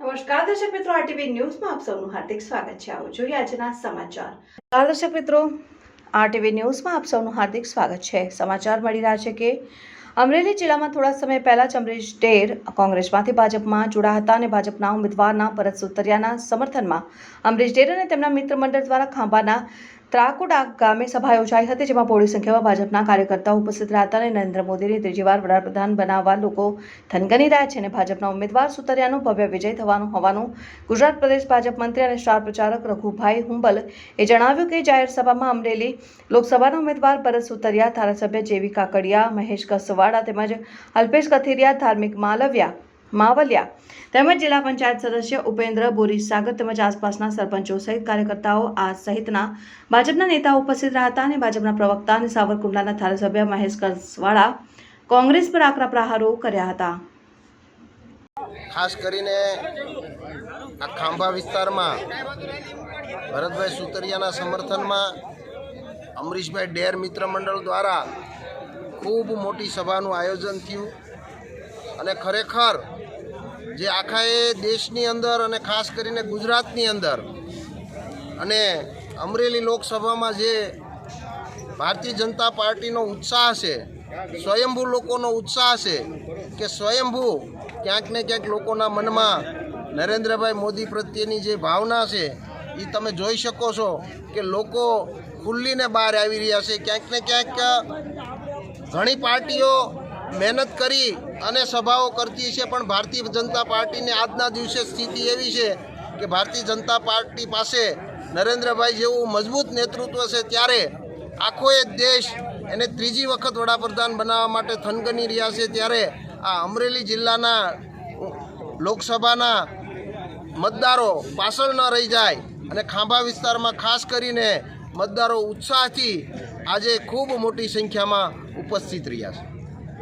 નમસ્કાર દર્શક મિત્રો, આરટીવી ન્યૂઝમાં આપ સૌનું હાર્દિક સ્વાગત છે. આવો જોઈએ આજના સમાચાર. દર્શક મિત્રો, આરટીવી ન્યૂઝમાં આપ સૌનું હાર્દિક સ્વાગત છે. સમાચાર મળી રહ્યા છે કે અમરેલી જિલ્લામાં થોડા સમય પહેલા જ અમરીશ ડેર કોંગ્રેસમાંથી ભાજપમાં જોડાયા હતા અને ભાજપના ઉમેદવારના ભરત સુતરિયાના સમર્થનમાં અમરીશ ડેર અને તેમના મિત્ર મંડળ દ્વારા ખાંભાના ત્રાકુડા ગામે સભા યોજાઈ હતી, જેમાં બહોળી સંખ્યામાં ભાજપના કાર્યકર્તાઓ ઉપસ્થિત રહ્યા હતા અને નરેન્દ્ર મોદીને ત્રીજી વાર વડાપ્રધાન બનાવવા લોકો થનગની રહ્યા છે અને ભાજપના ઉમેદવાર સુતરિયાનો ભવ્ય વિજય થવાનું હોવાનું ગુજરાત પ્રદેશ ભાજપ મંત્રી અને સ્ટાર પ્રચારક રઘુભાઈ હુંબલ એ જણાવ્યું કે જાહેર સભામાં અમરેલી લોકસભાના ઉમેદવાર ભરત સુતરિયા, ધારાસભ્ય જેવી કાકડિયા, મહેશ કસવાડા તેમજ અલ્પેશ કથિરિયા, ધાર્મિક માવલિયા તેમજ જિલ્લા પંચાયત સદસ્ય ઉપેન્દ્ર બોરીસાગર તેમજ આસપાસના સરપંચો સહિત કાર્યકર્તાઓ આ સહિતના ભાજપના નેતાઓ ઉપસ્થિત રહ્યા હતા અને ભાજપના પ્રવક્તા અને સાવરકુંડલાના ધારાસભ્ય મહેશ કસવાડા કોંગ્રેસ પર આકરા પ્રહારો કર્યા હતા. ખાસ કરીને આ ખાંભા વિસ્તારમાં ભરતભાઈ સુતરિયાના સમર્થનમાં અમરીશભાઈ ડેર મિત્ર મંડળ દ્વારા ખૂબ મોટી સભાનું આયોજન થયું અને ખરેખર જે આખા એ દેશની અંદર અને ખાસ કરીને ગુજરાતની અંદર અને અમરેલી લોકસભામાં જે ભારતીય જનતા પાર્ટીનો ઉત્સાહ છે, સ્વયંભૂ લોકોનો ઉત્સાહ છે કે સ્વયંભૂ ક્યાંક ને ક્યાંક લોકોના મનમાં નરેન્દ્રભાઈ મોદી પ્રત્યેની જે ભાવના છે એ તમે જોઈ શકો છો કે લોકો ખુલ્લીને બહાર આવી રહ્યા છે. ક્યાંક ને ક્યાંક ઘણી પાર્ટીઓ મહેનત કરી અને સભાઓ કરતી છે, પણ ભારતીય જનતા પાર્ટીની આજના દિવસે સ્થિતિ એવી છે કે ભારતીય જનતા પાર્ટી પાસે નરેન્દ્રભાઈ જેવું મજબૂત નેતૃત્વ છે, ત્યારે આખો એ દેશ એને ત્રીજી વખત વડાપ્રધાન બનાવવા માટે થનગની રહ્યા છે. ત્યારે આ અમરેલી જિલ્લાના લોકસભાના મતદારો પાછળ ન રહી જાય અને ખાંભા વિસ્તારમાં ખાસ કરીને મતદારો ઉત્સાહથી આજે ખૂબ મોટી સંખ્યામાં ઉપસ્થિત રહ્યા છે.